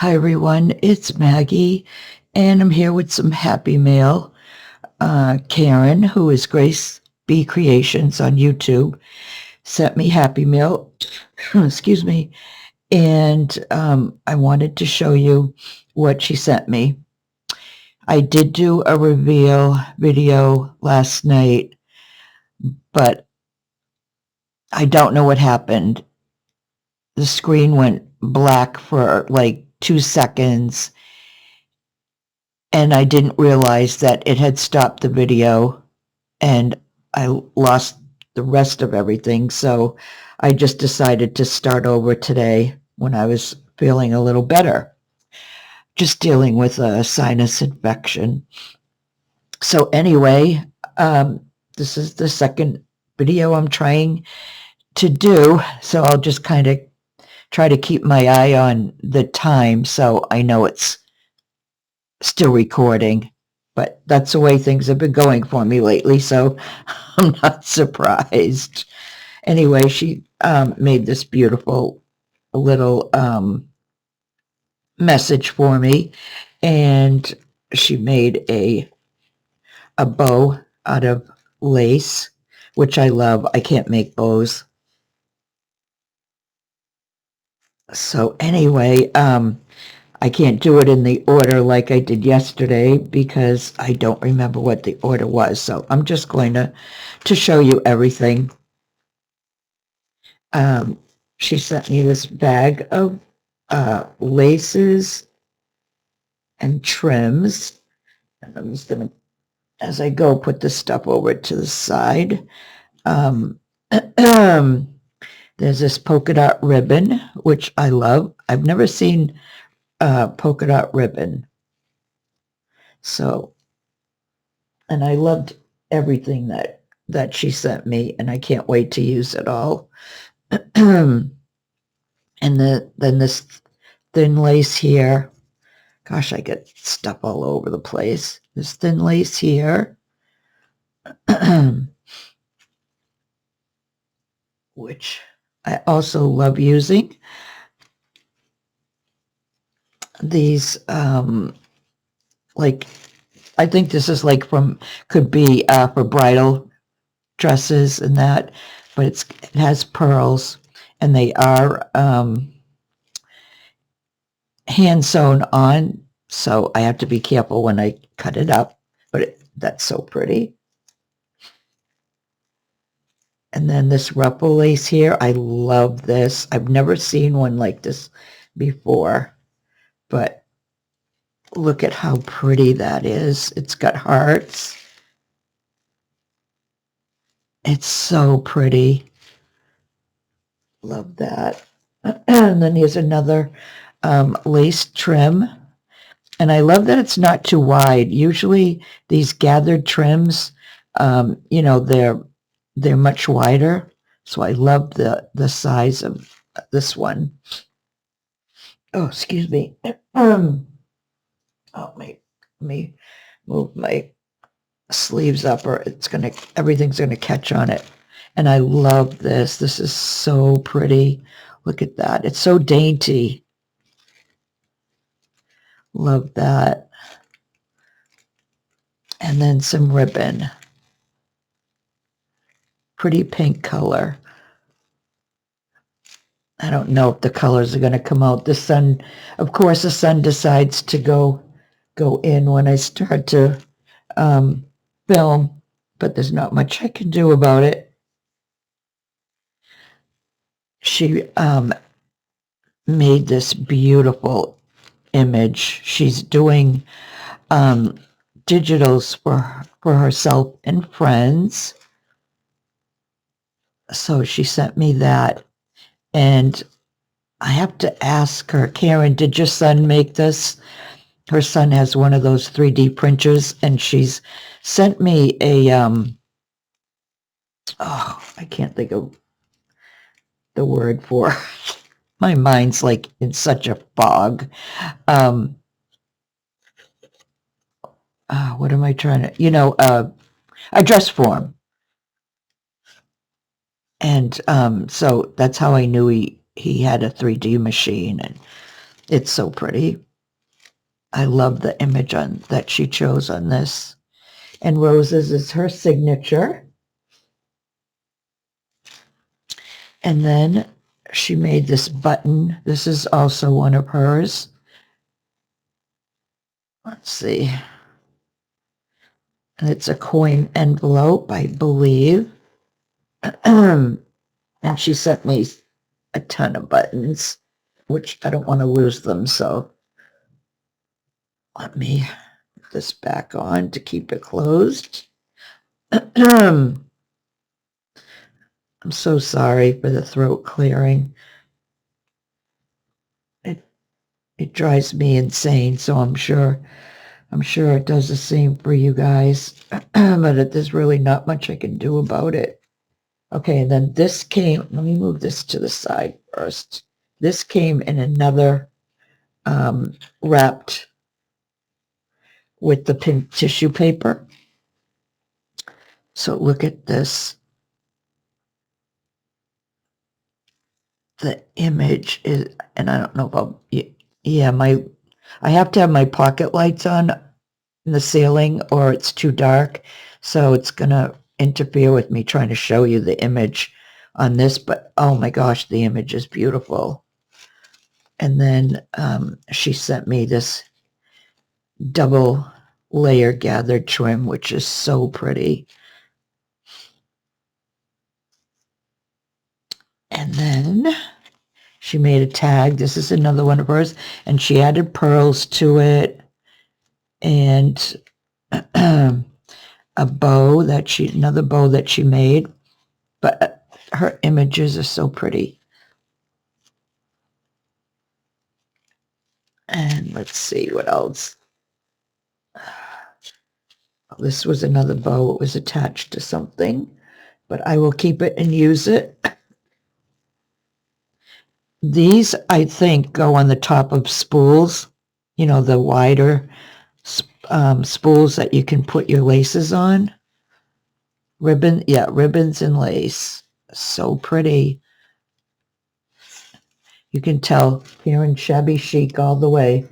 Hi everyone, it's Maggie, and I'm here with some happy mail. Karen, who is Grace B Creations on YouTube, sent me happy mail. Excuse me, and I wanted to show you what she sent me. I did do a reveal video last night, but I don't know what happened. The screen went black for like 2 seconds, and I didn't realize that it had stopped the video and I lost the rest of everything. So I just decided to start over today when I was feeling a little better, just dealing with a sinus infection. So anyway, this is the second video I'm trying to do. So I'll just kind of try to keep my eye on the time so I know it's still recording. But that's the way things have been going for me lately, so I'm not surprised. Anyway, she made this beautiful little message for me, and she made a bow out of lace, which I love. I can't make bows. So anyway, I can't do it in the order like I did yesterday because I don't remember what the order was. So I'm just going to show you everything. She sent me this bag of laces and trims. And I'm just going to, as I go, put this stuff over to the side. There's this polka dot ribbon, which I love. I've never seen polka dot ribbon. So, and I loved everything that she sent me, and I can't wait to use it all. And then this thin lace here. Gosh, I get stuff all over the place. This thin lace here, which I also love using. These, like, I think this is like could be for bridal dresses and that, but it has pearls, and they are hand sewn on, so I have to be careful when I cut it up, but that's so pretty. And then this ruffle lace here, I love this. I've never seen one like this before, but look at how pretty that is. It's got hearts. It's so pretty. Love that. And then here's another lace trim. And I love that it's not too wide. Usually these gathered trims, they're much wider. So I love the size of this one. Oh, excuse me. Let me move my sleeves up, or everything's gonna catch on it. And I love this. This is so pretty. Look at that. It's so dainty. Love that. And then some ribbon. Pretty pink color. I don't know if the colors are going to come out. The sun, of course, the sun decides to go in when I start to film, but there's not much I can do about it. She made this beautiful image. She's doing digitals for herself and friends. So she sent me that, and I have to ask her, Karen, did your son make this? Her son has one of those 3D printers, and she's sent me I can't think of the word for it. My mind's like in such a fog. What am I trying to, a dress form. And so that's how I knew he had a 3D machine, and It's so pretty. I love the image on that she chose on this. And roses is her signature. And then she made this button. This is also one of hers. Let's see. And it's a coin envelope, I believe. And she sent me a ton of buttons, which I don't want to lose them. So let me put this back on to keep it closed. I'm so sorry for the throat clearing. It drives me insane, so I'm sure it does the same for you guys. But there's really not much I can do about it. Okay, and then this came, let me move this to the side first. This came in another wrapped with the pink tissue paper. So look at this. The image is, and I don't know about, yeah, I have to have my pocket lights on in the ceiling or it's too dark. So it's going to interfere with me trying to show you the image on this. But oh my gosh, the image is beautiful. And then she sent me this double layer gathered trim, which is so pretty. And then she made a tag. This is another one of hers. And she added pearls to it. And a bow that another bow that she made. But her images are so pretty. And let's see what else. This was another bow. It was attached to something, but I will keep it and use it. These, I think, go on the top of spools, you know, the wider spools that you can put your laces on. Ribbons and lace. So pretty. You can tell here in shabby chic all the way.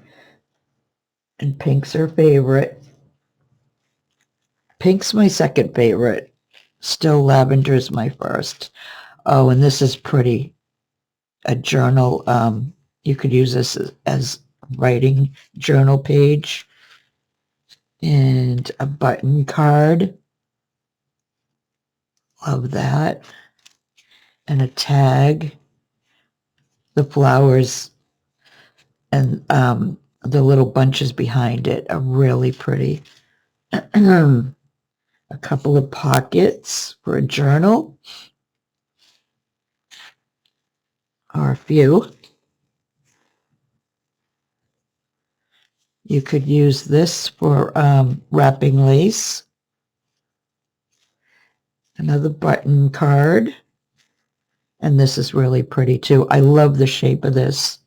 And pink's her favorite. Pink's my second favorite. Still lavender's my first. Oh, and this is pretty. A journal. You could use this as writing journal page. And a button card. Love that. And a tag. The flowers and the little bunches behind it are really pretty. A couple of pockets for a journal. Or a few. You could use this for wrapping lace. Another button card. And this is really pretty too. I love the shape of this.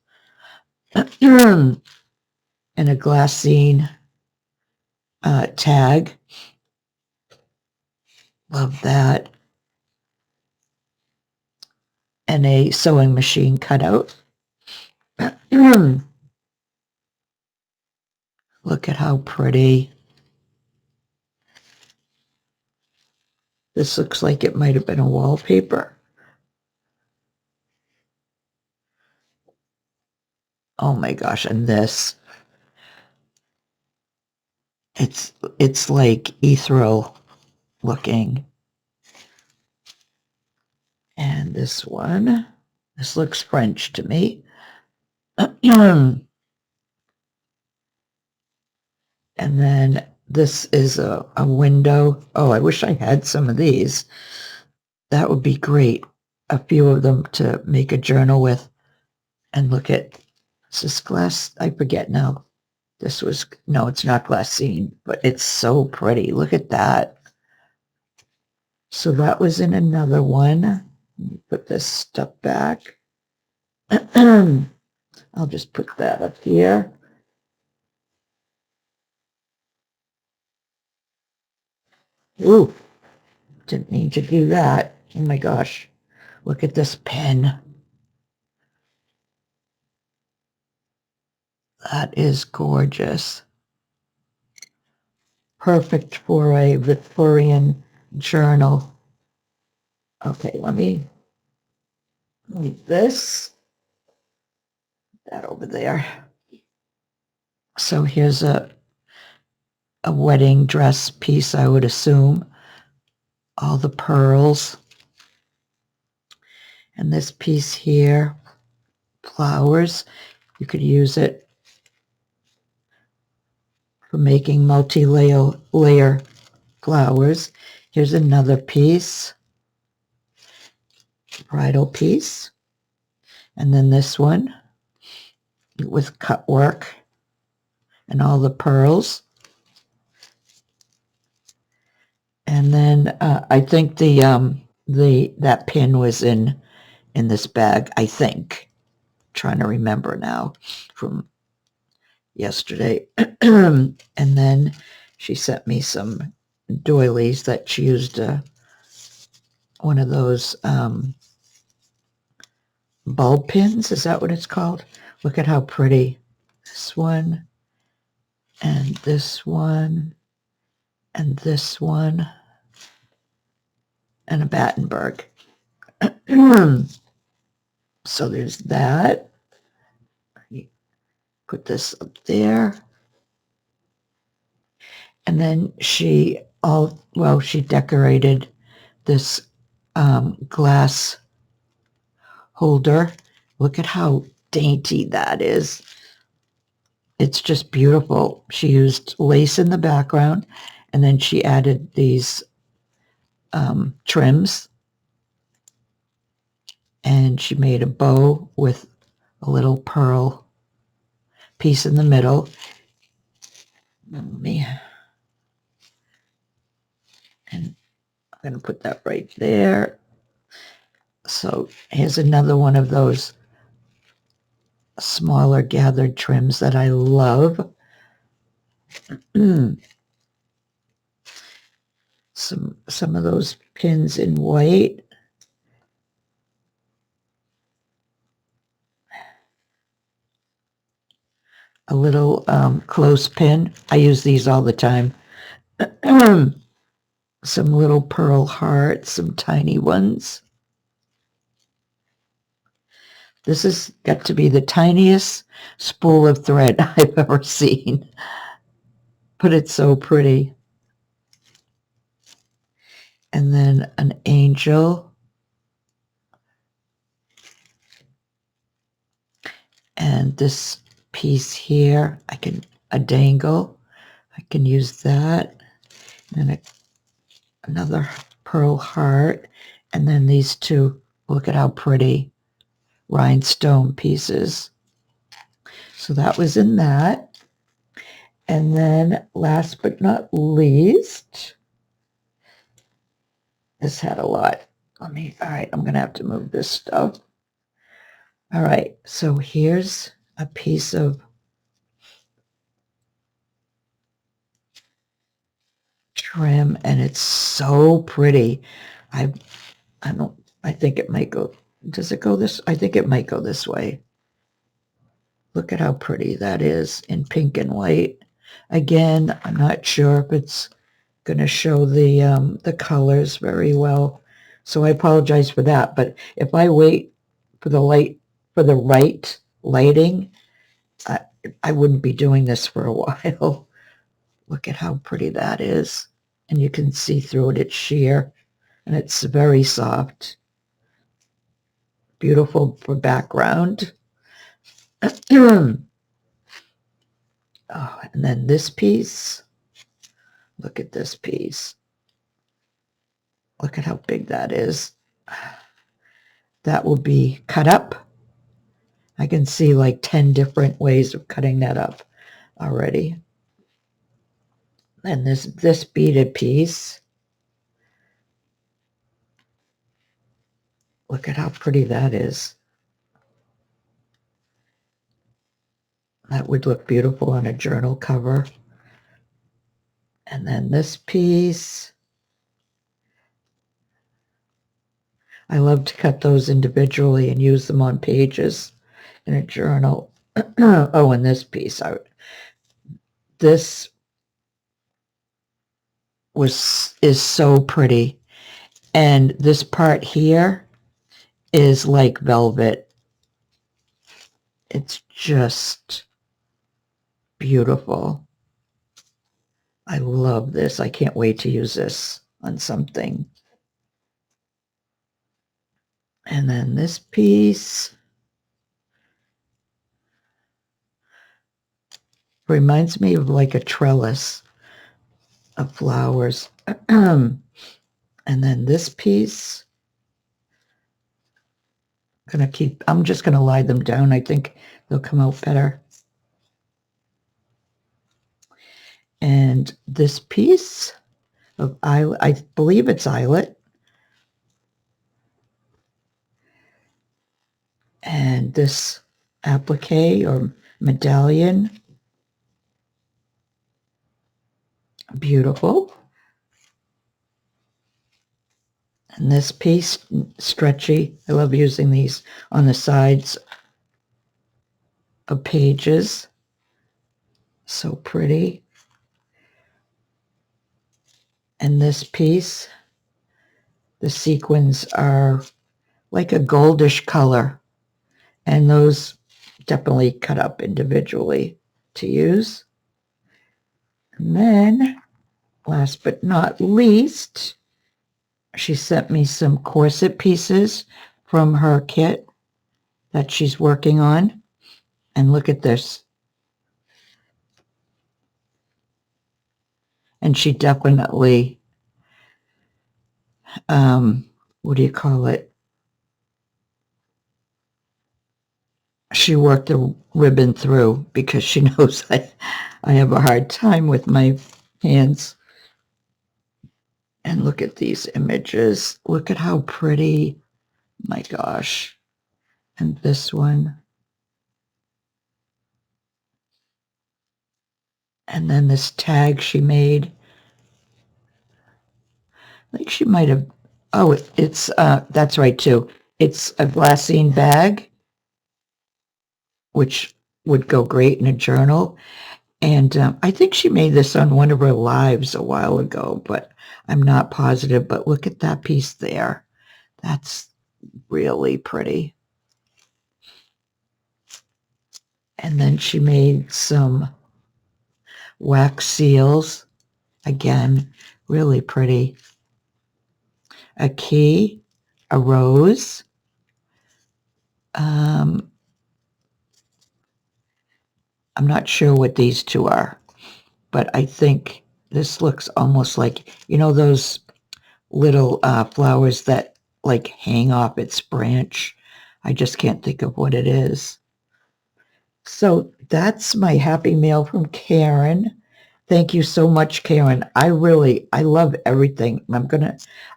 And a glassine tag. Love that. And a sewing machine cutout. Look at how pretty. This looks like it might have been a wallpaper. Oh my gosh, and this. It's like ethereal looking. And this one. This looks French to me. And then this is a window. Oh, I wish I had some of these. That would be great. A few of them to make a journal with. And look at, is this glass? I forget now. No, it's not glassine, but it's so pretty. Look at that. So that was in another one. Let me put this stuff back. I'll just put that up here. Ooh, didn't need to do that. Oh my gosh. Look at this pen. That is gorgeous. Perfect for a Victorian journal. Okay, let me leave this, that over there. So here's a wedding dress piece, I would assume. All the pearls. And this piece here, flowers. You could use it for making multi-layer flowers. Here's another piece, bridal piece. And then this one with cut work and all the pearls. And then I think that pin was in this bag, I think. Trying to remember now from yesterday. And then she sent me some doilies that she used one of those bulb pins. Is that what it's called? Look at how pretty. This one and this one and this one and a Battenberg. So there's that. Put this up there. And then she decorated this glass holder. Look at how dainty that is. It's just beautiful. She used lace in the background, and then she added these trims, and she made a bow with a little pearl piece in the middle. And I'm going to put that right there. So here's another one of those smaller gathered trims that I love. Some of those pins in white. A little clothespin. I use these all the time. Some little pearl hearts, some tiny ones. This has got to be the tiniest spool of thread I've ever seen. But it's so pretty. And then an angel. And this piece here, a dangle. I can use that. And another pearl heart. And then these two, look at how pretty, rhinestone pieces. So that was in that. And then last but not least, this had a lot. All right, I'm going to have to move this stuff. All right, so here's a piece of trim, and it's so pretty. I think it might go, does it go this? I think it might go this way. Look at how pretty that is in pink and white. Again, I'm not sure if it's going to show the colors very well, so I apologize for that. But if I wait for the right lighting, I wouldn't be doing this for a while. Look at how pretty that is, and you can see through it. It's sheer, and it's very soft. Beautiful for background. Oh, and then this piece. Look at this piece. Look at how big that is. That will be cut up. I can see like 10 different ways of cutting that up already. And this beaded piece. Look at how pretty that is. That would look beautiful on a journal cover. And then this piece. I love to cut those individually and use them on pages in a journal. Oh, and this piece, this is so pretty. And this part here is like velvet. It's just beautiful. I love this. I can't wait to use this on something. And then this piece reminds me of like a trellis of flowers. And then this piece, I'm just gonna lie them down. I think they'll come out better. And this piece of eyelet, I believe it's eyelet. And this applique or medallion, beautiful. And this piece, stretchy. I love using these on the sides of pages. So pretty. And this piece, the sequins are like a goldish color. And those definitely cut up individually to use. And then, last but not least, she sent me some corset pieces from her kit that she's working on. And look at this. And she definitely, what do you call it? She worked the ribbon through because she knows I have a hard time with my hands. And look at these images. Look at how pretty. My gosh. And this one. And then this tag she made. I think she might have, oh, it's, that's right too. It's a glassine bag, which would go great in a journal. And I think she made this on one of her lives a while ago, but I'm not positive. But look at that piece there. That's really pretty. And then she made some wax seals. Again, really pretty. A key, a rose. I'm not sure what these two are, but I think this looks almost like, you know, those little flowers that like hang off its branch. I just can't think of what it is. So that's my happy mail from Karen. Thank you so much, Karen. I love everything.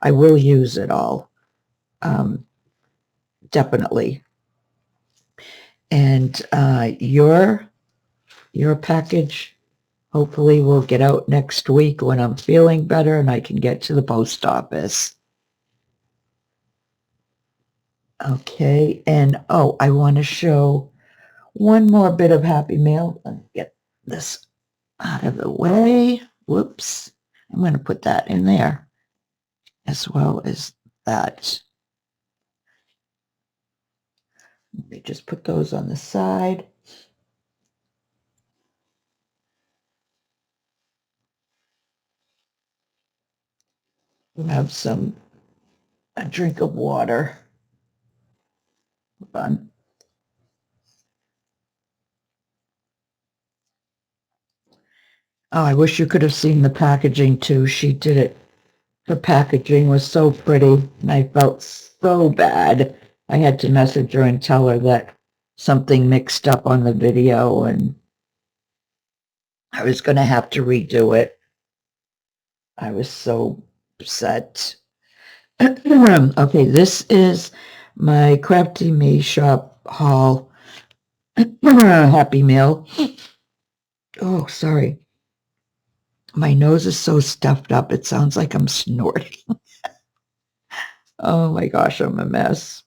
I will use it all. Definitely. And your package hopefully will get out next week when I'm feeling better and I can get to the post office. Okay, and oh, I want to show one more bit of happy mail. Let me get this out of the way. Whoops. I'm going to put that in there as well as that. Let me just put those on the side. Have a drink of water. Fun. Oh, I wish you could have seen the packaging too. She did it. Her packaging was so pretty, and I felt so bad. I had to message her and tell her that something mixed up on the video, and I was going to have to redo it. I was so upset. Okay, this is my Crafty Me shop haul. Happy Meal. Oh, sorry. My nose is so stuffed up, it sounds like I'm snorting. Oh my gosh, I'm a mess.